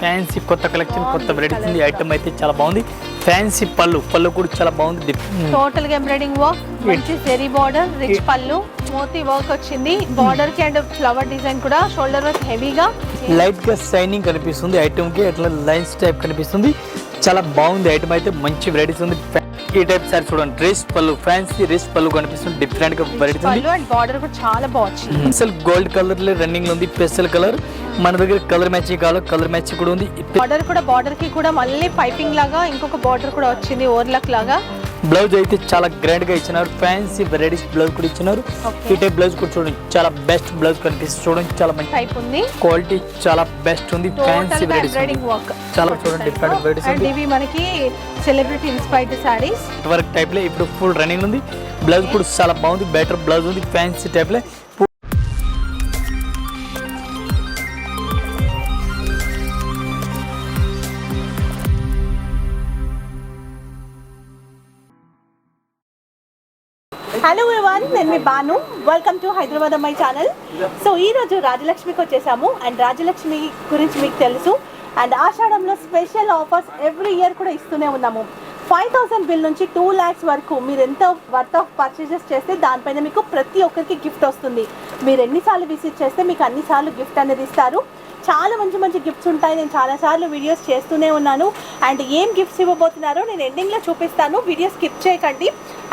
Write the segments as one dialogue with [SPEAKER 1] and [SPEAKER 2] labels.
[SPEAKER 1] Fancy కొత్త collection కొత్త varieties ఉంది. ఐటమ్ అయితే చాలా బాగుంది. ఫ్యాన్సీ పళ్ళు కూడా చాలా బాగుంది.
[SPEAKER 2] టోటల్ గా ఎంబ్రాయిడింగ్ వర్క్, మంచి జెరీ బార్డర్, రిచ్ పళ్ళు, మోతీ వర్క్ వచ్చింది. బార్డర్ కి అండ్ ఫ్లవర్ డిజైన్ కూడా, షోల్డర్ వర్క్ హెవీగా,
[SPEAKER 1] లైట్ గా షైనింగ్ కనిపిస్తుంది. ఐటమ్ కి అట్లా లైన్స్ టైప్ కనిపిస్తుంది. చాలా బాగుంది. ఐటమ్ అయితే మంచి వెరైటీస్ ఉంది. ఈ టైప్ సార్ చూడండి, డ్రెస్ పళ్ళు, ఫ్యాన్సీ డ్రెస్ పళ్ళు కనిపిస్తుంది. డిఫరెంట్ గా వెరైటీస్ ఉంది.
[SPEAKER 2] అండ్ బార్డర్ కూడా చాలా బాగుంది.
[SPEAKER 1] అసలు గోల్డ్ కలర్ లో రన్నింగ్ లో ఉంది. పెస్టల్ కలర్ మన దగ్గర కలర్ మ్యాచింగ్ కావాలి, కలర్ మ్యాచింగ్ కూడా ఉంది.
[SPEAKER 2] బార్డర్ కి కూడా మళ్ళీ పైపింగ్ లాగా ఇంకొక బార్డర్ కూడా వచ్చింది, ఓవర్లాక్ లాగా.
[SPEAKER 1] బ్లౌజ్ అయితే చాలా గ్రాండ్ గా ఇచ్చినారు. ఫ్యాన్సీ వెరైటీస్ బ్లౌజ్ కూడా ఇచ్చినారు. ఈ టైప్ బ్లౌజ్ కూడా చూడండి, చాలా బెస్ట్ బ్లౌజ్ కనిపిస్తుంది. చూడండి చాలా మంచి
[SPEAKER 2] టైప్ ఉంది.
[SPEAKER 1] క్వాలిటీ చాలా బెస్ట్ ఉంది. ఫ్యాన్సీ వెరైటీస్ చాలా చూడండి, డిఫరెంట్ వెరైటీస్ ఉంది.
[SPEAKER 2] ఇవి మనకి celebrity inspired saris
[SPEAKER 1] work type లో ఇప్పుడు ఫుల్ రన్నింగ్ ఉంది. బ్లౌజ్ కూడా చాలా బాగుంది. బెటర్ బ్లౌజ్ ఉంది. ఫ్యాన్సీ టైప్ లో
[SPEAKER 2] హలో ఎవరీవన్, నేను మీ బాను. వెల్కమ్ టు హైదరాబాద్ అమ్మాయి ఛానల్. సో ఈరోజు రాజలక్ష్మికి వచ్చేసాము. అండ్ రాజలక్ష్మి గురించి మీకు తెలుసు. అండ్ ఆషాఢంలో స్పెషల్ ఆఫర్స్ ఎవ్రీ ఇయర్ కూడా ఇస్తూనే ఉన్నాము. 5,000 బిల్ నుంచి 2 lakhs వరకు మీరు ఎంత వర్త్ ఆఫ్ పర్చేజెస్ చేస్తే దానిపైన మీకు ప్రతి ఒక్కరికి గిఫ్ట్ వస్తుంది. మీరు ఎన్నిసార్లు విజిట్ చేస్తే మీకు అన్నిసార్లు గిఫ్ట్ అనేది ఇస్తారు. చాలా మంచి గిఫ్ట్స్ ఉంటాయి. నేను చాలాసార్లు వీడియోస్ చేస్తూనే ఉన్నాను. అండ్ ఏం గిఫ్ట్స్ ఇవ్వబోతున్నారో నేను ఎండింగ్లో చూపిస్తాను. వీడియో స్కిప్ చేయకండి.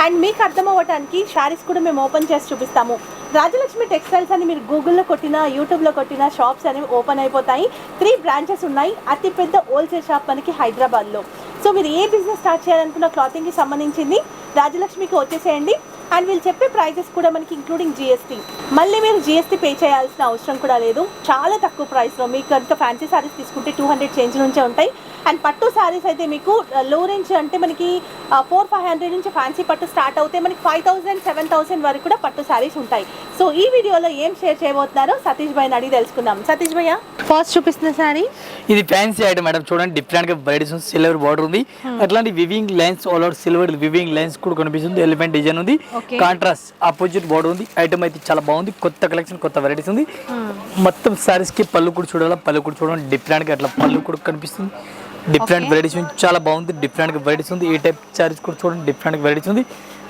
[SPEAKER 2] అండ్ మీకు అర్థం అవ్వడానికి శారీస్ కూడా మేము ఓపెన్ చేసి చూపిస్తాము. రాజలక్ష్మి టెక్స్టైల్స్ అని మీరు గూగుల్లో కొట్టినా, యూట్యూబ్లో కొట్టినా షాప్స్ అనేవి ఓపెన్ అయిపోతాయి. 3 branches ఉన్నాయి. అతిపెద్ద హోల్సేల్ షాప్ మనకి హైదరాబాద్లో. సో మీరు ఏ బిజినెస్ స్టార్ట్ చేయాలనుకున్న క్లాతింగ్కి సంబంధించింది రాజలక్ష్మికి వచ్చేసేయండి. అండ్ వీళ్ళు చెప్పే ప్రైజెస్ కూడా మనకి ఇంక్లూడింగ్ జిఎస్టీ. మళ్ళీ మీరు జిఎస్టీ పే చేయాల్సిన అవసరం కూడా లేదు. చాలా తక్కువ ప్రైస్లో మీకు కనుక ఫ్యాన్సీ శారీస్ తీసుకుంటే 200 చేంజ్ నుంచే ఉంటాయి. అండ్ పట్టు శారీస్ అయితే మీకు లో రేంజ్ అంటే మనకి 400-500 నుంచి ఫ్యాన్సీ పట్టు స్టార్ట్ అవుతాయి. మనకి 5,000-7,000 వరకు కూడా పట్టు శారీస్ ఉంటాయి. సో ఈ వీడియోలో ఏం షేర్ చేయబోతున్నారో సతీష్ భాయ్ని అడిగి తెలుసుకుందాం. సతీష్ భయ్య, ఫస్ట్ చూపిస్తున్న శారీ
[SPEAKER 1] ఇది ఫ్యాన్సీ ఐటమ్ మేడం. చూడండి, డిఫరెంట్ గా వెరైటీస్ ఉంది. సిల్వర్ బార్డర్ ఉంది. అట్లాంటి weaving lines, all over silver weaving lines కూడా కనిపిస్తుంది. ఎలిమెంట్ డిజైన్ ఉంది. కాంట్రాస్ట్ ఆపోజిట్ బార్డర్ ఉంది. ఐటమ్ అయితే చాలా బాగుంది. కొత్త కలెక్షన్, కొత్త వెరైటీస్ ఉంది. మొత్తం సారీస్ కి పళ్ళు కూడా చూడాలి. పళ్ళు కూడా చూడండి, డిఫరెంట్ గా అట్లా పళ్ళు కూడా కనిపిస్తుంది. డిఫరెంట్ వెరైటీస్ ఉంది. చాలా బాగుంది. డిఫరెంట్ గా వెరైటీస్ ఉంది. ఈ టైప్ సారీస్ కూడా చూడండి, డిఫరెంట్ గా వెరైటీస్ ఉంది.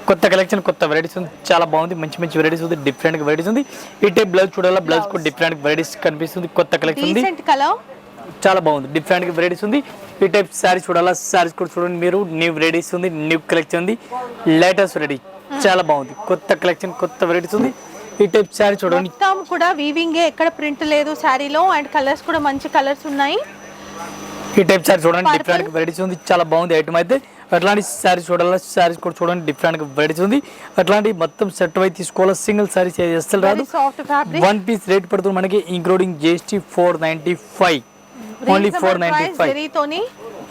[SPEAKER 1] కొత్త కలెక్షన్, కొత్త వెరైటీస్ ఉంది. చాలా బాగుంది. మంచి వెరైటీస్ ఉంది. డిఫరెంట్ గా వెరైటీస్ ఉంది. ఈ టైప్ బ్లౌజ్ చూడాలి. బ్లౌజ్ కూడా డిఫరెంట్ వెరైటీస్ కనిపిస్తుంది. కొత్త కలెక్షన్ ఉంది. చాలా బాగుంది. డిఫరెంట్ గా వెరైటీస్ ఉంది. ఈ టైప్ సారీస్ చూడాలా. సారీస్ కూడా చూడండి మీరు. న్యూ వెరైటీస్ ఉంది. న్యూ కలెక్షన్ ఉంది. లేటెస్ట్ వెరైటీ చాలా బాగుంది. కొత్త కలెక్షన్, కొత్త వెరైటీస్ ఉంది. ఈ టైప్ సారీ చూడండి.
[SPEAKER 2] మొత్తం కూడా వీవింగ్, ఎక్కడ ప్రింట్ లేదు సారీలో. అండ్ కలర్స్ కూడా మంచి కలర్స్ ఉన్నాయి.
[SPEAKER 1] ఈ టైప్ సారీ చూడండి, డిఫరెంట్ వెరైటీస్ ఉంది. చాలా బాగుంది ఐటమ్ అయితే. అట్లాంటి సారీస్ చూడాలి. సారీస్ కూడా చూడండి, డిఫరెంట్ వెరైటీస్ ఉంది. అట్లాంటి మొత్తం సెట్ అయి తీసుకోవాలి. సింగిల్ సారీస్ అసలు రాదు. 1 piece రేట్ పడుతుంది మనకి ఇంక్లూడింగ్ జిఎస్టీ 495. ఓన్లీ 495.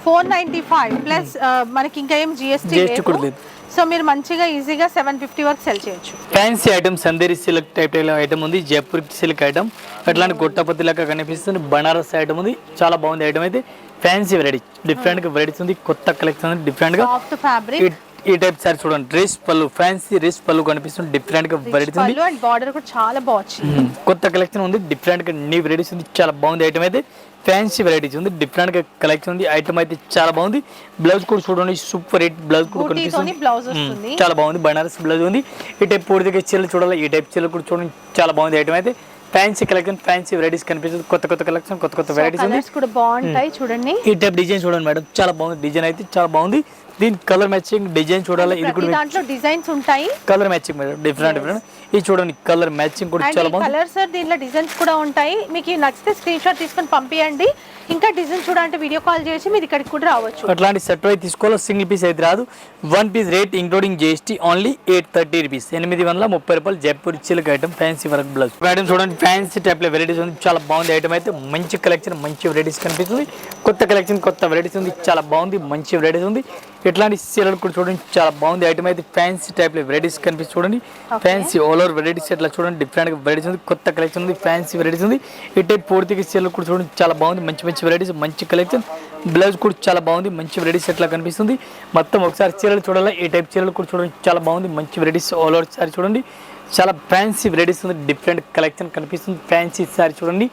[SPEAKER 2] 495 ప్లస్ మనకి ఇంకా ఏం జిఎస్టీ లేదు. సో మీరు మంచిగా ఈజీగా 750 వరకు సెల్ చేయొచ్చు.
[SPEAKER 1] Fancy item Chanderi silk type item ఉంది. Jaipur silk item. అట్లాంటి గొట్టపతి లాగా కనిపిస్తుంది. బనారస్ ఐటమ్ ఉంది. చాలా బాగుంది ఐటమ్ అయితే. ఫ్యాన్సీ వెరైటీ, డిఫరెంట్ గా వెరైటీస్ ఉంది. కొత్త కలెక్షన్ ఉంది. డిఫరెంట్ గా ఈ టైప్ సారీ చూడండి. డ్రెస్ పళ్ళు, ఫ్యాన్సీ డ్రెస్ పళ్ళు కనిపిస్తుంది. డిఫరెంట్ గా వెరైటీస్ ఉంది.
[SPEAKER 2] అండ్ బార్డర్ కూడా చాలా బాగుంది.
[SPEAKER 1] కొత్త కలెక్షన్ ఉంది. డిఫరెంట్ గా న్యూ వెరైటీస్ ఉంది. చాలా బాగుంది ఐటమ్ అయితే. ఫ్యాన్సీ వెరైటీస్ ఉంది. డిఫరెంట్ గా కలెక్షన్ ఉంది. ఐటమ్ అయితే చాలా బాగుంది. బ్లౌజ్ కూడా చూడండి, సూపర్ హిట్ బ్లౌజ్ కూడా కనిపిస్తుంది. చాలా బాగుంది. బనారస్ బ్లౌజ్ ఉంది. ఈ టైప్ పూర్తిగా చీరలు చూడాలి. ఈ టైప్ చీరలు కూడా చూడండి, చాలా బాగుంది ఐటమ్ అయితే. ఫ్యాన్సీ కలెక్షన్, ఫ్యాన్సీ వెరైటీస్ కనిపిస్తుంది. కొత్త కలెక్షన్, కొత్త వెరైటీస్ ఉంది.
[SPEAKER 2] కూడా బాగుంటాయి చూడండి.
[SPEAKER 1] ఈ టైప్ డిజైన్ చూడండి మేడం, చాలా బాగుంది. డిజైన్ అయితే చాలా బాగుంది. దీని కలర్ మ్యాచింగ్ డిజైన్ చూడాలి. ఇది కూడా
[SPEAKER 2] దాంట్లో డిజైన్స్ ఉంటాయి.
[SPEAKER 1] Colour matching madam, different. ఇది చూడండి, కలర్ మ్యాచింగ్ కూడా చాలా బాగుంది.
[SPEAKER 2] కలర్స్ దీంట్లో డిజైన్స్ కూడా ఉంటాయి. మీకు నచ్చితే స్క్రీన్ షాట్ తీసుకొని పంపియండి. ఇంకా డిజైన్ చూడాలంటే వీడియో కాల్ చేసి మీరు ఇక్కడికి కూడా రావచ్చు.
[SPEAKER 1] అట్లాంటి సెట్ అయితే తీసుకోవాలి. సింగిల్ పీస్ అయితే రాదు. 1 piece rate including GST only 830 rupees. 830 రూపాయలు. Jaipur silk item, fancy work blouse item చూడండి. ఫ్యాన్సీ టైప్ లో వెరైటీస్ ఉంది. చాలా బాగుంది ఐటమ్ అయితే. మంచి కలెక్షన్, మంచి వెరైటీస్ కనిపిస్తుంది. కొత్త కలెక్షన్, కొత్త వెరైటీస్ ఉంది. చాలా బాగుంది. మంచి వెరైటీస్ ఉంది. ఇట్లాంటి చీరలు కూడా చూడండి, చాలా బాగుంది ఐటమ్ అయితే. ఫ్యాన్సీ టైప్ లో వెరైటీస్ కనిపిస్తుంది చూడండి. ఫ్యాన్సీ ఆల్ ఓవర్ వెరైటీస్ ఇట్లా చూడండి, డిఫరెంట్ గా వెరైటీస్ ఉంది. కొత్త కలెక్షన్ ఉంది. ఫ్యాన్సీ వెరైటీస్ ఉంది. ఈ టైప్ పూర్తిగా చీరలు కూడా చూడండి, చాలా బాగుంది. మంచి వెరైటీస్, మంచి కలెక్షన్. బ్లౌజ్ కూడా చాలా బాగుంది. మంచి వెరైటీస్ ఎట్లా కనిపిస్తుంది. మొత్తం ఒకసారి చీరలు చూడాలి. ఈ టైప్ చీరలు కూడా చూడండి, చాలా బాగుంది. మంచి వెరైటీస్ ఆల్ ఓవర్ సారీ చూడండి. చాలా ఫ్యాన్సీ వెరైటీస్ ఉంది, డిఫరెంట్ కలెక్షన్ కనిపిస్తుంది. ఫ్యాన్సీ సారీ చూడండి,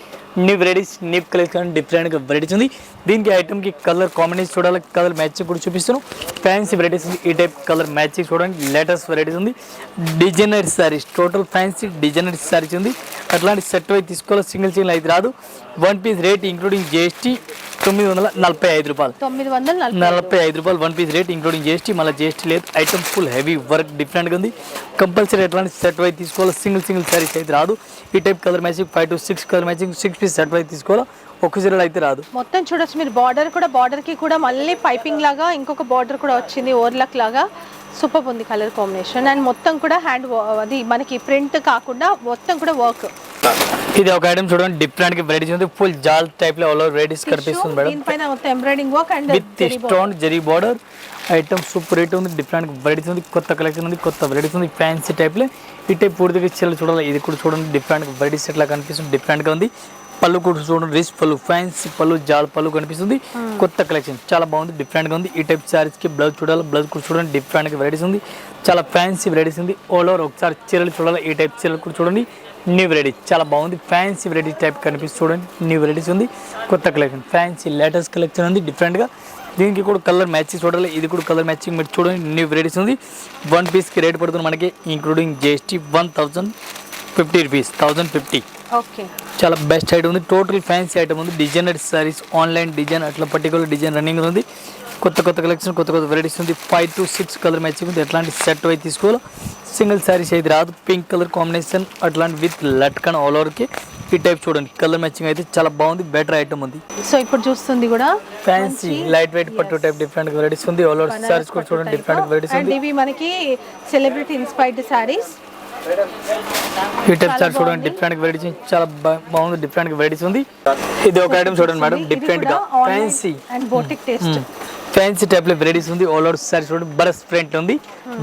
[SPEAKER 1] న్యూ వెరైటీస్, న్యూ కలెక్షన్, డిఫరెంట్గా వెరైటీస్ ఉంది. దీనికి ఐటమ్కి కలర్ కాంబినేషన్ చూడాలి, కలర్ మ్యాచింగ్ కూడా చూపిస్తాను. ఫ్యాన్సీ వెరైటీస్ ఉంది, ఈ టైప్ కలర్ మ్యాచింగ్ చూడండి. లేటెస్ట్ వెరైటీస్ ఉంది, designer saris, total fancy designer saris ఉంది. అట్లాంటి సెట్ అయి తీసుకోవాలి, సింగిల్ అయితే రాదు. One piece rate including GST 945 రూపాయలు. 945 రూపాయలు one piece rate including GST. మళ్ళీ జిఎస్టీ లేదు. ఐటమ్ ఫుల్ హెవీ వర్క్, డిఫరెంట్గా ఉంది. కంపల్సరీ ఎట్లాంటి సెట్ వైజ్ తీసుకోవాలి, సింగిల్ సారీస్ అయితే రాదు. ఈ type colour matching 5 to 6 colour matching 6 piece set wise తీసుకోవాలి, ఒక సీరియల్ అయితే రాదు.
[SPEAKER 2] మొత్తం చూడొచ్చు మీరు, బార్డర్ కి కూడా మళ్ళీ పైపింగ్ లాగా ఇంకొక బార్డర్ కూడా వచ్చింది, ఓవర్లక్ లాగా. సూపర్ ఉంది కలర్ కాంబినేషన్. అండ్ మొత్తం కూడా హ్యాండ్ అది మనకి ప్రింట్ కాకుండా మొత్తం కూడా వర్క్.
[SPEAKER 1] ఇది ఒక ఐటమ్ చూడండి, డిఫరెంట్ గా వెరైటీస్ ఉంది. ఫుల్ జాల్ టైప్ లో ఆల్ ఓవర్ వెరైటీస్ కనిపిస్తుంది మేడం.
[SPEAKER 2] దీనిపైన మొత్తం embroidering work and
[SPEAKER 1] with stone zari border. Item super rate ఉంది, డిఫరెంట్ వెరైటీస్ ఉంది, కొత్త కలెక్షన్ ఉంది, కొత్త వెరైటీస్ ఉంది. ఫ్యాన్సీ టైప్ లో ఈ టైప్ పూర్తిగా చీరలు చూడాలి. ఇది కూడా చూడండి, డిఫరెంట్ వెరైటీస్ ఎట్లా కనిపిస్తుంది, డిఫరెంట్ గా ఉంది. పళ్ళు కూడా చూడండి, రిచ్ పళ్ళు, ఫ్యాన్సీ పళ్ళు, జాల్ పళ్ళు కనిపిస్తుంది. కొత్త కలెక్షన్ చాలా బాగుంది, డిఫరెంట్ గా ఉంది. ఈ టైప్ సారీస్ కి బ్లౌజ్ చూడాలి, బ్లౌజ్ కూడా చూడండి, డిఫరెంట్ గా వెరైటీస్ ఉంది. చాలా ఫ్యాన్సీ వెరైటీస్ ఉంది. ఆల్ ఓవర్ ఒకసారి చీరలు చూడాలి, ఈ టైప్ చీరలు కూడా చూడండి. న్యూ వెరైటీస్ చాలా బాగుంది, ఫ్యాన్సీ వెరైటీస్ టైప్ కనిపిస్తుంది చూడండి. న్యూ వెరైటీస్ ఉంది, కొత్త కలెక్షన్, ఫ్యాన్సీ లేటెస్ట్ కలెక్షన్ ఉంది, డిఫరెంట్గా. దీనికి కూడా కలర్ మ్యాచింగ్ చూడాలి, ఇది కూడా కలర్ మ్యాచింగ్ మీరు చూడండి. న్యూ వెరైటీస్ ఉంది. వన్ పీస్కి రేట్ పడుతుంది మనకి ఇంక్లూడింగ్ జిఎస్టీ 1050 రూపీస్, 1050.
[SPEAKER 2] ఓకే,
[SPEAKER 1] చాలా బెస్ట్ ఐటమ్ ఉంది. టోటల్ ఫ్యాన్సీ ఐటమ్ ఉంది. డిజైనర్ సారీస్, ఆన్లైన్ డిజైన్, అట్లా పర్టికులర్ డిజైన్ రన్నింగ్ ఉంది. కొత్త కలెక్షన్, కొత్త వెరైటీస్ ఉంది. 5 to 6 కలర్ మ్యాచింగ్ ఉంది. ఎట్లాంటి సెట్ అయితే తీసుకోవాలి, సింగిల్ సారీస్ అయితే రాదు. పింక్ కలర్ కాంబినేషన్ అట్లాంటి విత్ లట్కన్ ఆల్ ఓవర్కి ఈ టైప్ చూడండి. కలర్ మ్యాచింగ్ అయితే చాలా బాగుంది, బెటర్ ఐటమ్ ఉంది.
[SPEAKER 2] సో ఇప్పుడు చూస్తుంది కూడా
[SPEAKER 1] ఫ్యాన్సీ లైట్ వెయిట్ పట్టు టైప్ డిఫరెంట్ వెరైటీస్ ఉంది. ఆల్ ఓవర్ సారీస్ కూడా చూడండి, డిఫరెంట్ వెరైటీస్ ఉంది.
[SPEAKER 2] ఇవి మనకి సెలబ్రిటీ ఇన్స్పైర్డ్ సారీస్.
[SPEAKER 1] ఈ టైప్ సారీ చూడండి, డిఫరెంట్ వెరైటీస్ చాలా బాగుంది, డిఫరెంట్ వెరైటీస్ ఉంది. ఇది ఒక ఐటమ్ చూడండి మేడం, డిఫరెంట్ గా fancy
[SPEAKER 2] and boutique taste,
[SPEAKER 1] fancy type లో వెరైటీస్ ఉంది. ఆల్ ఓవర్ సారీ చూడండి, బరస్ ప్రింట్ ఉంది,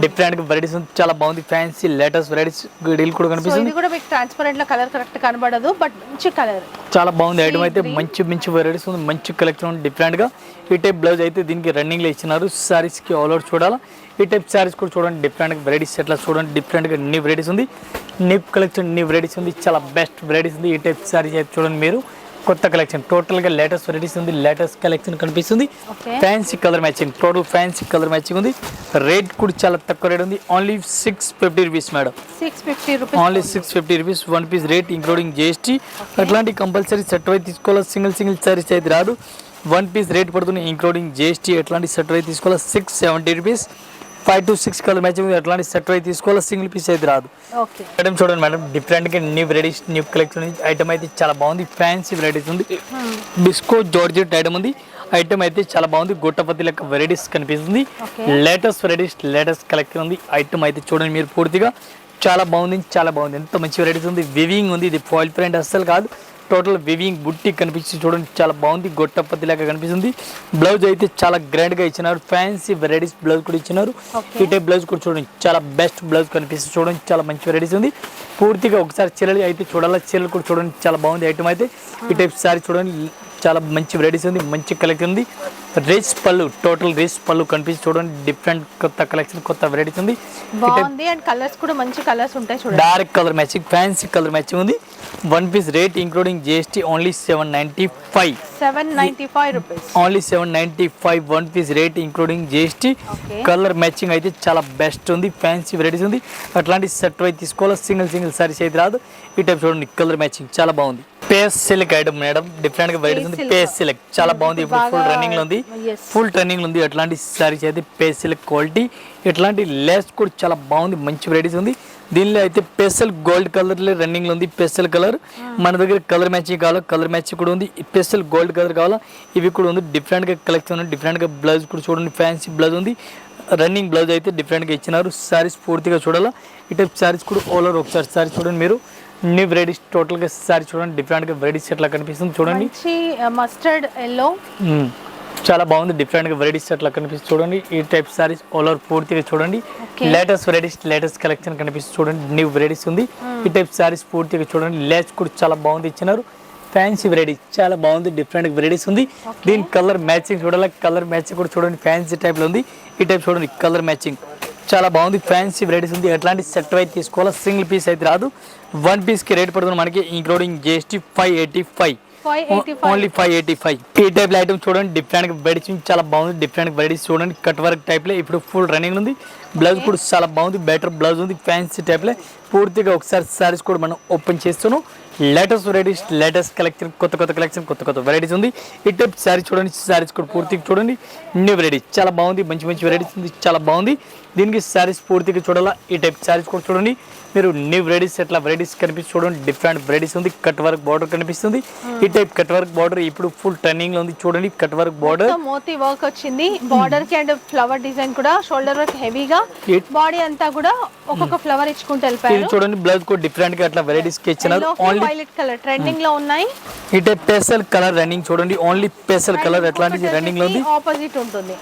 [SPEAKER 1] డిఫరెంట్ గా వెరైటీస్ ఉంది, చాలా బాగుంది. ఫ్యాన్సీ లేటెస్ట్ వెరైటీస్ డీల్ కూడా కనిపిస్తుంది.
[SPEAKER 2] ఇది కూడా మీకు ట్రాన్స్పరెంట్ లో కలర్ కరెక్ట్ కనబడదు, బట్ మంచి కలర్,
[SPEAKER 1] చాలా బాగుంది ఐటమ్ అయితే. మంచి వెరైటీస్ ఉంది, మంచి కలెక్షన్ ఉంది, డిఫరెంట్ గా. ఈ టైప్ బ్లౌజ్ అయితే దీనికి రన్నింగ్ లో ఇచ్చినారు. సారీస్ కి ఆల్ ఓవర్ చూడాలా. ఈ టైప్ సారీస్ కూడా చూడండి, డిఫరెంట్ గా వెరైటీస్ ఎట్లా చూడండి, డిఫరెంట్ గా న్యూ వెరైటీస్ ఉంది. న్యూ కలెక్షన్, న్యూ వెరైటీస్ ఉంది, చాలా బెస్ట్ వెరైటీస్ ఉంది. ఈ టైప్ సారీస్ అయితే చూడండి మీరు, కొత్త కలెక్షన్, టోటల్ గా లేటెస్ట్ వెరైటీస్ ఉంది, లేటెస్ట్ కలెక్షన్ కనిపిస్తుంది. Fancy colour matching, total fancy colour matching ఉంది. రేట్ కూడా చాలా తక్కువ రేట్ ఉంది, only 650 rupees madam. 650 rupees, only 650 rupees one piece rate including GST. అట్లాంటి కంపల్సరీ సెట్ అయితే తీసుకోవాలి, సింగిల్ సారీస్ అయితే రాదు. వన్ పీస్ రేట్ పడుతుంది ఇంక్లూడింగ్ జిఎస్టీ. ఎట్లాంటి సెట్ అయితే తీసుకోవాలి, 670 రూపీస్. 5 to 6 కలర్ మ్యాచింగ్ అట్లాంటి సెట్ అయితే తీసుకోవాలి, సింగిల్ పీస్ అయితే రాదు. ఐటమ్ చూడండి మేడం, డిఫరెంట్ గా new varieties, new collection item అయితే చాలా బాగుంది. ఫ్యాన్సీ వెరైటీస్ ఉంది, డిస్కో జార్జెట్ ఐటమ్ ఉంది. ఐటమ్ అయితే చాలా బాగుంది, గొట్టపత్తి లెక్క వెరైటీస్ కనిపిస్తుంది. లేటెస్ట్ వెరైటీస్, లేటెస్ట్ కలెక్షన్ ఉంది. ఐటమ్ అయితే చూడండి మీరు పూర్తిగా, చాలా బాగుంది, చాలా బాగుంది. ఎంత మంచి వెరైటీస్ ఉంది. వివింగ్ ఉంది, ఇది ఫాయిల్ ప్రింట్ అస్సలు కాదు, టోటల్ వివింగ్ బుట్టి కనిపించి చూడండి, చాలా బాగుంది, గొట్టపత్తి లాగా కనిపిస్తుంది. బ్లౌజ్ అయితే చాలా గ్రాండ్ గా ఇచ్చినారు, ఫ్యాన్సీ వెరైటీస్ బ్లౌజ్ కూడా ఇచ్చినారు. ఈ టైప్ బ్లౌజ్ కూడా చూడండి, చాలా బెస్ట్ బ్లౌజ్ కనిపిస్తుంది చూడండి, చాలా మంచి వెరైటీస్ ఉంది. పూర్తిగా ఒకసారి చీరలు అయితే చూడాలి, చీరలు కూడా చూడండి, చాలా బాగుంది ఐటమ్ అయితే. ఈ టైప్ సారీ చూడండి, చాలా మంచి వెరైటీస్ ఉంది, మంచి కలెక్షన్ ఉంది. రేస్ పళ్ళు, టోటల్ రేస్ పళ్ళు కనిపిస్తుంది చూడండి, డిఫరెంట్ కొత్త కలెక్షన్, కొత్త వెరైటీస్ ఉంది.
[SPEAKER 2] బాగుంది అండ్ కలర్స్ కూడా మంచి కలర్స్ ఉంటాయి చూడండి.
[SPEAKER 1] Dark colour matching, fancy colour matching ఉంది. One piece rate including GST only 795
[SPEAKER 2] rupees,
[SPEAKER 1] only 795 one piece rate including GST. Colour matching అయితే చాలా బెస్ట్ ఉంది, ఫ్యాన్సీ వెరైటీస్ ఉంది. అట్లాంటి సెట్ అయితే తీసుకోవాలి, సింగిల్ సారీస్ అయితే రాదు. ఈ టైప్ చూడండి, కలర్ మ్యాచింగ్ చాలా బాగుంది. పేస్ సిల్క్ ఐటమ్ మేడం, డిఫరెంట్ గా వెరైటీస్ ఉంది. పేస్ సిల్క్ చాలా బాగుంది, ఇప్పుడు ఫుల్ రన్నింగ్ లో ఉంది, ఫుల్ ట్రెండింగ్ ఉంది. అట్లాంటి సారీస్ అయితే పేస్ సిల్క్ క్వాలిటీ, ఇట్లాంటి లేస్ కూడా చాలా బాగుంది, మంచి వెరైటీస్ ఉంది. దీనిలో అయితే పెసల్ గోల్డ్ కలర్ రన్నింగ్ లో ఉంది. పెసల్ కలర్ మన దగ్గర కలర్ మ్యాచింగ్ కావాలా, కలర్ మ్యాచింగ్ కూడా ఉంది. పెసల్ గోల్డ్ కలర్ కావాలా, ఇవి కూడా ఉంది. డిఫరెంట్ గా కలెక్షన్ ఉంది, డిఫరెంట్ గా బ్లౌజ్ కూడా చూడండి, ఫ్యాన్సీ బ్లౌజ్ ఉంది. రన్నింగ్ బ్లౌజ్ అయితే డిఫరెంట్ గా ఇచ్చినారు. సారీస్ పూర్తిగా చూడాలా. ఈ టైప్ సారీస్ కూడా ఆల్ ఓవర్ ఒకసారి సారీ చూడండి మీరు, న్యూ వెరైటీస్ టోటల్ గా సారీ చూడండి, డిఫరెంట్ గా వెరైటీస్ ఎట్లా కనిపిస్తుంది చూడండి.
[SPEAKER 2] మస్టర్డ్ ఎల్లో
[SPEAKER 1] చాలా బాగుంది, డిఫరెంట్ గా వెరైటీస్ అట్లా కనిపిస్తుంది చూడండి. ఈ టైప్ సారీస్ ఆల్ ఓవర్ పూర్తిగా చూడండి, లేటెస్ట్ వెరైటీస్, లేటెస్ట్ కలెక్షన్ కనిపిస్తుంది చూడండి, న్యూ వెరైటీస్ ఉంది. ఈ టైప్ సారీస్ పూర్తిగా చూడండి, లేస్ కూడా చాలా బాగుంది ఇచ్చినారు. ఫ్యాన్సీ వెరైటీస్ చాలా బాగుంది, డిఫరెంట్ వెరైటీస్ ఉంది. దీని కలర్ మ్యాచింగ్ చూడాలి, కలర్ మ్యాచింగ్ కూడా చూడండి, ఫ్యాన్సీ టైప్ లో ఉంది. ఈ టైప్ చూడండి, కలర్ మ్యాచింగ్ చాలా బాగుంది ఫ్యాన్సీ వెరైటీస్ ఉంది ఎట్లాంటి సెట్ అయితే తీసుకోవాలా సింగిల్ పీస్ అయితే రాదు వన్ పీస్ కి రేట్ పడుతుంది మనకి ఇంక్లూడింగ్ జిఎస్టీ 585 ఓన్లీ 585 ఈ టైప్ ఐటమ్ చూడండి డిఫరెంట్ వెరైటీస్ చాలా బాగుంది డిఫరెంట్ వెరైటీస్ చూడండి కట్ వర్క్ టైప్ లో ఇప్పుడు ఫుల్ రన్నింగ్ ఉంది బ్లౌజ్ కూడా చాలా బాగుంది బెటర్ బ్లౌజ్ ఉంది ఫ్యాన్సీ టైప్ లో పూర్తిగా ఒకసారి సారీస్ కూడా మనం ఓపెన్ చేస్తున్నాం లేటెస్ట్ వెరైటీస్ లేటెస్ట్ కలెక్షన్ కొత్త కలెక్షన్ వెరైటీస్ ఉంది ఈ టైప్ సారీ చూడండి సారీస్ కూడా పూర్తిగా చూడండి న్యూ వెరైటీస్ చాలా బాగుంది మంచి వెరైటీస్ ఉంది చాలా బాగుంది దీనికి సారీస్ పూర్తిగా చూడాలా ఈ టైప్ సారీస్ కూడా చూడండి మీరు న్యూ వెరైటీస్ ఎట్లా వెరైటీస్ కనిపిస్తుంది చూడండి డిఫరెంట్ వెరైటీస్ ఉంది కట్ వర్క్ బార్డర్ కనిపిస్తుంది ఈ టైప్ కట్ వర్క్ బార్డర్ ఇప్పుడు ఫుల్ టర్నింగ్ లో ఉంది చూడండి కట్ వర్క్ బార్డర్
[SPEAKER 2] మోతీ వర్క్ వచ్చింది బార్డర్ కి అండ్ ఫ్లవర్ డిజైన్ కూడా షోల్డర్ వర్క్ హెవీగా బాడీ అంతా కూడా ఒక్కొక్క ఫ్లవర్ ఇచ్చుకుంటూ వెళ్ళిపోయారు
[SPEAKER 1] చూడండి బ్లౌజ్ కూడా డిఫరెంట్ గా అట్లా వెరైటీస్ కి ఇచ్చినారు
[SPEAKER 2] ఓన్లీ వైలెట్ కలర్ ట్రెండింగ్ లో ఉన్నాయి
[SPEAKER 1] ఈ టైప్ పేసల్ కలర్ రన్నింగ్ చూడండి ఓన్లీ పేసల్ కలర్ ఎట్లాంటి రన్నింగ్ లో ఉంది
[SPEAKER 2] ఆపోజిట్ ఉంటుంది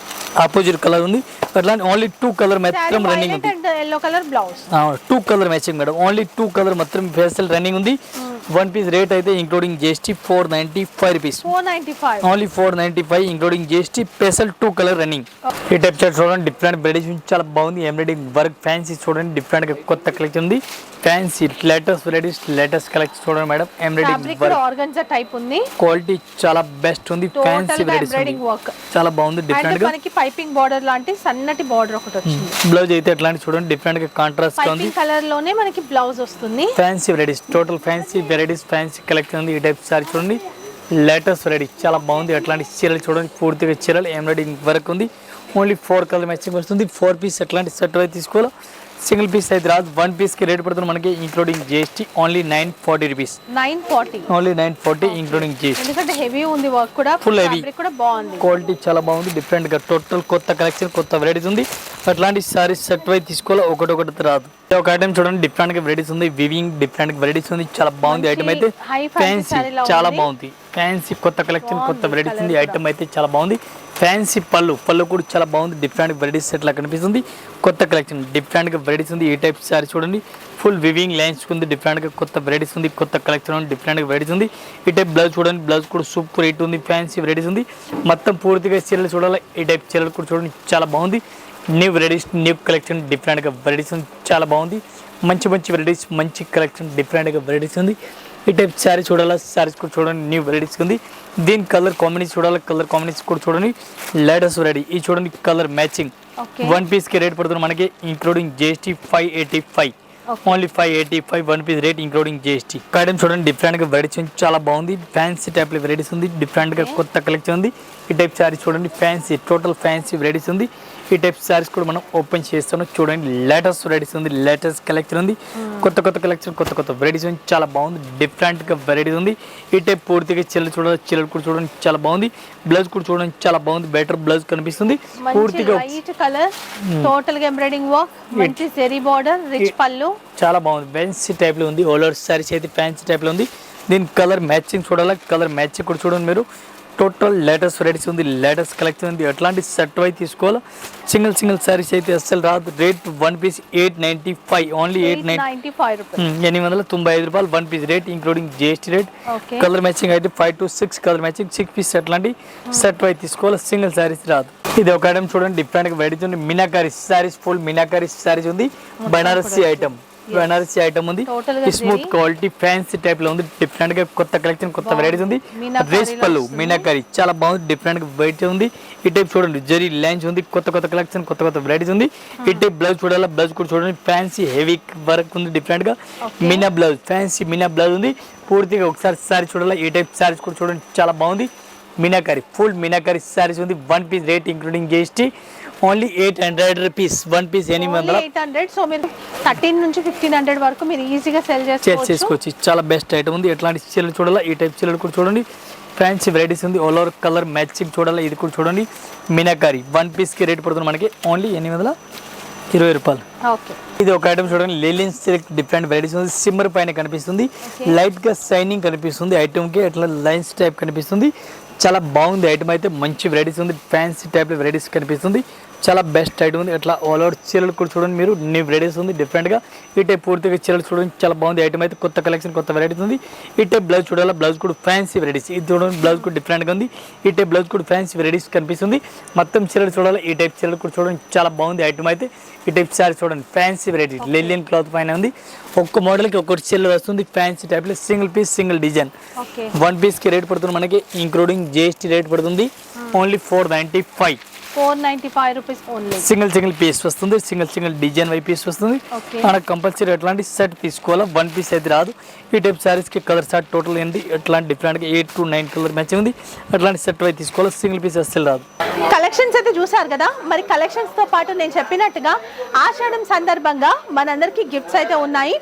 [SPEAKER 1] ఆపోజిట్ కలర్ ఉంది అట్లాంటి ఓన్లీ 2 కలర్ మాత్రం రన్నింగ్ ఉంది
[SPEAKER 2] and yellow colour blouse
[SPEAKER 1] 2 colour matching madam only 2 colour మాత్రం ఫేషియల్ రన్నింగ్ ఉంది వన్ పీస్ రేట్ అయితే including GST 495 rupees
[SPEAKER 2] 495
[SPEAKER 1] only 495 including GST special 2 colour running ఈ టైప్ చార్ట్ చూడండి డిఫరెంట్ వెరైటీస్ చాలా బాగుంది ఎంబ్రాయిడింగ్ వర్క్ ఫ్యాన్సీ చూడండి different గా కొత్త కలెక్షన్ ఉంది fancy latest varieties latest collection చూడండి madam embroidering work
[SPEAKER 2] organza type ఉంది
[SPEAKER 1] క్వాలిటీ చాలా బెస్ట్ ఉంది ఫ్యాన్సీ వెరైటీస్
[SPEAKER 2] వర్క్
[SPEAKER 1] చాలా బాగుంది డిఫరెంట్ గా
[SPEAKER 2] మనకి పైపింగ్ బార్డర్ లాంటి సన్నటి బార్డర్ ఒకటి వచ్చింది
[SPEAKER 1] బ్లౌజ్ అయితే అట్లాంటి చూడండి డిఫరెంట్ గా కాంట్రాస్ట్ గా ఉంది
[SPEAKER 2] పైపింగ్ కలర్ లోనే మనకి బ్లౌజ్ వస్తుంది
[SPEAKER 1] fancy varieties total fancy varieties fancy collection ఉంది ఈ టైప్ సారీ చూడండి లేటెస్ట్ వెరైటీ చాలా బాగుంది అట్లాంటి చీరలు చూడండి పూర్తిగా చీరలు ఎంబ్రాయిడింగ్ వర్క్ ఉంది ఓన్లీ 4 కలర్ మ్యాచింగ్ వస్తుంది 4 పీస్ అట్లాంటి సెట్ అయితే తీసుకోవాలి సింగిల్ పీస్ అయితే రాదు వన్ పీస్ కి రేట్ పడుతుంది మనకి including GST only 940 rupees
[SPEAKER 2] 940
[SPEAKER 1] only 940 including GST
[SPEAKER 2] ఎందుకంటే హెవీ ఉంది వర్క్ కూడా
[SPEAKER 1] ఫుల్ హెవీ
[SPEAKER 2] కూడా బాగుంది
[SPEAKER 1] క్వాలిటీ చాలా బాగుంది డిఫరెంట్ గా టోటల్ కొత్త కలెక్షన్ కొత్త వెరైటీస్ ఉంది అట్లాంటి సారీస్ సెట్ అయితే తీసుకోవాలి ఒకటి రాదు ఒక ఐటమ్ చూడండి డిఫరెంట్ గా వెరైటీస్ ఉంది వివింగ్ డిఫరెంట్ గా వెరైటీస్ ఉంది చాలా బాగుంది ఐటమ్ అయితే ఫ్యాన్సీ చాలా బాగుంది ఫ్యాన్సీ కొత్త కలెక్షన్ కొత్త వెరైటీస్ ఉంది ఐటమ్ అయితే చాలా బాగుంది ఫ్యాన్సీ పళ్ళు కూడా చాలా బాగుంది డిఫరెంట్ వెరైటీస్ ఎట్లా కనిపిస్తుంది కొత్త కలెక్షన్ డిఫరెంట్ గా వెరైటీస్ ఉంది ఈ టైప్ సారీ చూడండి ఫుల్ వివింగ్ లైన్స్ ఉంది డిఫరెంట్ గా కొత్త వెరైటీస్ ఉంది కొత్త కలెక్షన్ ఉంది డిఫరెంట్ గా వెరైటీస్ ఉంది ఈ టైప్ బ్లౌజ్ చూడండి బ్లౌజ్ కూడా సూపర్ రేట్ ఉంది ఫ్యాన్సీ వెరైటీస్ ఉంది మొత్తం పూర్తిగా చీరలు చూడాలి ఈ టైప్ చీరలు కూడా చూడండి చాలా బాగుంది new varieties new collection different గా వెరైటీస్ చాలా బాగుంది మంచి వెరైటీస్ మంచి కలెక్షన్ డిఫరెంట్ గా వెరైటీస్ ఉంది ఈ టైప్ సారీ చూడాలా సారీస్ కూడా చూడండి న్యూ వెరైటీస్ ఉంది దీని కలర్ కాంబినేషన్ చూడాలి కలర్ కాంబినేషన్ కూడా చూడండి లేటెస్ట్ వెరైటీ ఈ చూడండి కలర్ మ్యాచింగ్ వన్ పీస్ కి రేట్ పడుతుంది మనకి including GST 585 only 585 one piece rate including GST item చూడండి డిఫరెంట్ గా వెరైటీస్ చాలా బాగుంది ఫ్యాన్సీ టైప్ లో వెరైటీస్ ఉంది డిఫరెంట్ గా కొత్త కలెక్షన్ ఉంది ఈ టైప్ సారీ చూడండి ఫ్యాన్సీ టోటల్ ఫ్యాన్సీ వెరైటీస్ ఉంది ఈ టైప్ సారీస్ కూడా మనం ఓపెన్ చేస్తాను చూడండి లేటెస్ట్ వెరైటీస్ ఉంది లేటెస్ట్ కలెక్షన్ ఉంది కొత్త కలెక్షన్ కొత్త వెరైటీస్ ఉంది చాలా బాగుంది డిఫరెంట్ గా వెరైటీస్ ఉంది ఈ టైప్ పూర్తిగా చీరలు చూడాలి చీరలు కూడా చూడండి చాలా బాగుంది బ్లౌజ్ కూడా చూడండి చాలా బాగుంది బెటర్ బ్లౌజ్ కనిపిస్తుంది పూర్తిగా
[SPEAKER 2] వైట్ కలర్ టోటల్ గా ఎంబ్రాయిడింగ్ వర్క్ మంచి జెరీ బార్డర్ రిచ్ పళ్ళు
[SPEAKER 1] చాలా బాగుంది ఫ్యాన్సీ టైప్ లో ఉంది ఆల్ ఓవర్ సారీస్ అయితే ఫ్యాన్సీ టైప్ లో ఉంది దీని కలర్ మ్యాచింగ్ చూడాలి కలర్ మ్యాచింగ్ కూడా చూడండి మీరు టోటల్ లేటెస్ట్ వెరైటీస్ ఉంది లేటెస్ట్ కలెక్షన్ ఉంది ఎట్లాంటి సెట్ అయితే తీసుకోవాలి సింగిల్ సారీస్ అయితే అస్సలు రాదు రేట్ వన్ పీస్ 895 ఓన్లీ
[SPEAKER 2] 895
[SPEAKER 1] 895 రూపాయలు one piece rate including GST rate colour matching అయితే 5 to 6 కలర్ మ్యాచింగ్ 6 పీస్ అట్లాంటి సెట్ అయితే తీసుకోవాలి సింగిల్ సారీస్ రాదు ఇది ఒక ఐటమ్ చూడండి డిఫరెంట్ గా వెరైటీస్ ఉంది మీనాకారి సారీస్ ఫుల్ మీనాకారి సారీస్ ఉంది బనారసి ఐటమ్ బనారసి ఐటమ్ ఉంది స్మూత్ క్వాలిటీ ఫ్యాన్సీ టైప్ లో ఉంది డిఫరెంట్ గా కొత్త కలెక్షన్ కొత్త వెరైటీస్ ఉంది రేస్ పళ్ళు మీనాకారి చాలా బాగుంది డిఫరెంట్ గా వెరైటీ ఉంది ఈ టైప్ చూడండి జరీ లైన్స్ ఉంది కొత్త కలెక్షన్ కొత్త వెరైటీస్ ఉంది ఈ టైప్ బ్లౌజ్ చూడాలి బ్లౌజ్ కూడా చూడండి ఫ్యాన్సీ హెవీ వర్క్ ఉంది డిఫరెంట్ గా Meena blouse fancy Meena blouse ఉంది పూర్తిగా ఒకసారి సారీ చూడాలి ఈ టైప్ సారీస్ కూడా చూడండి చాలా బాగుంది మీనాకారి ఫుల్ మీనాకారి సారీస్ ఉంది one piece rate including GST only 800 rupees one piece
[SPEAKER 2] 800 so మీరు 13 నుంచి 1500 వరకు మీరు ఈజీగా సెల్
[SPEAKER 1] చేసుకోవచ్చు చాలా బెస్ట్ ఐటమ్ ఉంది ఎట్లాంటి చీరలు చూడాలా ఈ టైప్ చీరలు కూడా చూడండి ఫ్యాన్సీ వెరైటీస్ ఉంది ఆల్ ఓవర్ కలర్ మ్యాచింగ్ చూడాలి ఇది కూడా చూడండి మీనాకారి వన్ పీస్ కి రేట్ పడుతుంది మనకి ఓన్లీ 820 రూపాయలు ఇది ఒక ఐటమ్ చూడండి లిలిన్ సిల్క్ డిఫరెంట్ వెరైటీస్ ఉంది సిమ్మర్ పైన కనిపిస్తుంది లైట్ గా షైనింగ్ కనిపిస్తుంది ఐటమ్ కి అట్లా లైన్స్ టైప్ కనిపిస్తుంది చాలా బాగుంది ఐటమ్ అయితే మంచి వెరైటీస్ ఉంది ఫ్యాన్సీ టైప్ వెరైటీస్ కనిపిస్తుంది చాలా బెస్ట్ ఐటమ్ ఉంది. ఇట్లా ఆల్ ఓవర్ చీరలు కూడా చూడండి మీరు, న్యూ వెరైటీస్ ఉంది డిఫరెంట్గా. ఈ టైప్ పూర్తిగా చీరలు చూడండి చాలా బాగుంది ఐటమ్ అయితే, కొత్త కలెక్షన్ కొత్త వెరైటీస్ ఉంది. ఈ టైప్ బ్లౌజ్ చూడాలి, బ్లౌజ్ కూడా ఫ్యాన్సీ వెరైటీస్. ఇది చూడండి బ్లౌజ్ కూడా డిఫరెంట్గా ఉంది. ఈ టైప్ బ్లౌజ్ కూడా ఫ్యాన్సీ వెరైటీస్ కనిపిస్తుంది. మొత్తం చీరలు చూడాలి, ఈ టైప్ చీరలు కూడా చూడండి చాలా బాగుంది ఐటమ్ అయితే. ఈ టైప్ శారీ చూడండి ఫ్యాన్సీ వెరైటీ లెలియన్ క్లాత్ పైన ఉంది. ఒక్క మోడల్కి ఒక్కొక్క చీరలు వస్తుంది ఫ్యాన్సీ టైప్లో, single piece single design. One పీస్కి రేట్ పడుతుంది మనకి ఇంక్లూడింగ్ GST రేట్ పడుతుంది only 495.
[SPEAKER 2] 495 rupees only.
[SPEAKER 1] Single piece వస్తుంది, సింగిల్ డిజైన్ వై పీస్ వస్తుంది. మనకు కంపల్సరీ ఎట్లాంటి సెట్ తీసుకోవాలా, వన్ పీస్ అయితే రాదు. ఈ టైప్ శారీస్కి కలర్ సెట్ టోటల్ ఏంటి ఎట్లాంటి డిఫరెంట్గా 8 to 9 కలర్ మ్యాచ్ ఉంది. అట్లాంటి సెట్ వై తీసుకోవాలి, సింగిల్ పీస్ అస్సలు రాదు.
[SPEAKER 2] కలెక్షన్స్ అయితే చూసారు కదా, మరి కలెక్షన్స్ తో పాటు నేను చెప్పినట్టుగా ఆషాఢం సందర్భంగా మనందరికీ గిఫ్ట్స్ అయితే ఉన్నాయి.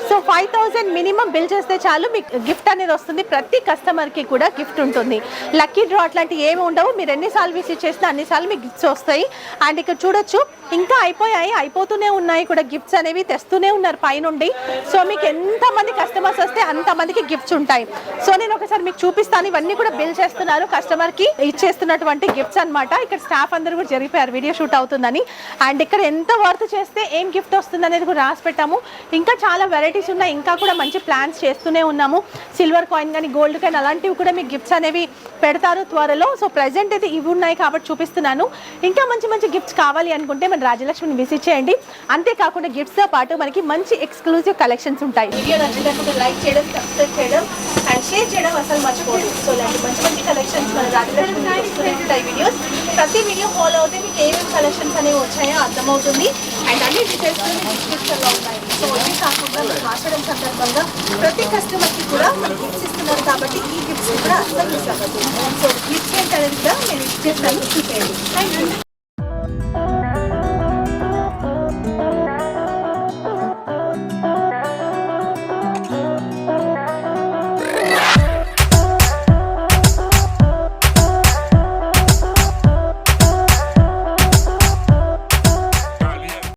[SPEAKER 2] సో 5000 మినిమం బిల్ చేస్తే చాలు మీకు గిఫ్ట్ అనేది వస్తుంది. ప్రతి కస్టమర్కి కూడా గిఫ్ట్ ఉంటుంది. లక్కీ డ్రా అట్లాంటివి ఏమి ఉండవు. మీరు ఎన్నిసార్లు విజిట్ చేసినా అన్నిసార్లు మీకు గిఫ్ట్స్ వస్తాయి. అండ్ ఇక్కడ చూడొచ్చు ఇంకా అయిపోతూనే ఉన్నాయి కూడా గిఫ్ట్స్ అనేవి తెస్తూనే ఉన్నారు పైనుండి. సో మీకు ఎంతమంది కస్టమర్స్ వస్తే అంతమందికి గిఫ్ట్స్ ఉంటాయి. సో నేను ఒకసారి మీకు చూపిస్తాను. ఇవన్నీ కూడా బిల్ చేస్తున్నారు, కస్టమర్కి ఇచ్చేస్తున్నటువంటి గిఫ్ట్స్ అన్నమాట. ఇక్కడ స్టాఫ్ అందరూ కూడా జరిపారు వీడియో షూట్ అవుతుందని. అండ్ ఇక్కడ ఎంత వర్త్ చేస్తే ఏం గిఫ్ట్ వస్తుంది అనేది కూడా రాసి పెట్టాము. ఇంకా చాలా వెరైటీస్ ఉన్నాయి, ఇంకా కూడా మంచి ప్లాన్స్ చేస్తూనే ఉన్నాము. సిల్వర్ కాయిన్ కానీ గోల్డ్ కాయిన్ అలాంటివి కూడా మీకు గిఫ్ట్స్ అనేవి పెడతారు త్వరలో. సో ప్రెసెంట్ అయితే ఇవి ఉన్నాయి కాబట్టి చూపిస్తున్నాను. ఇంకా మంచి గిఫ్ట్స్ కావాలి అనుకుంటే మన రాజలక్ష్మిని విజిట్ చేయండి. అంతేకాకుండా గిఫ్ట్స్తో పాటు మనకి మంచి ఎక్స్క్లూజివ్ కలెక్షన్స్ ఉంటాయి. వీడియో నచ్చినట్టు లైక్ చేయడం, సబ్స్క్రైబ్ చేయడం అండ్ షేర్ చేయడం అసలు మర్చిపోదు. సో ఇలాంటి మంచి కలెక్షన్స్ మన రాజలక్ష్మి ఉంటాయి వీడియోస్. ప్రతి వీడియో ఫాలో అవుతే మీకు ఏమేమి కలెక్షన్స్ అనేవి వచ్చాయో అర్థమవుతుంది. అండ్ అన్ని డీటెయిల్స్ డిస్క్రిప్షన్లో ఉన్నాయి. సో ఇవి కాకుండా మనం ఆషాఢం సందర్భంగా ప్రతి కస్టమర్కి కూడా మనం గిఫ్ట్స్ ఇస్తున్నారు కాబట్టి ఈ గిఫ్ట్స్ కూడా అసలు మిస్ అవ్వదు. సో గిఫ్ట్స్ ఏంటనేది కూడా నేను ఇచ్చేస్తాను, చూసేయండి. Thank you.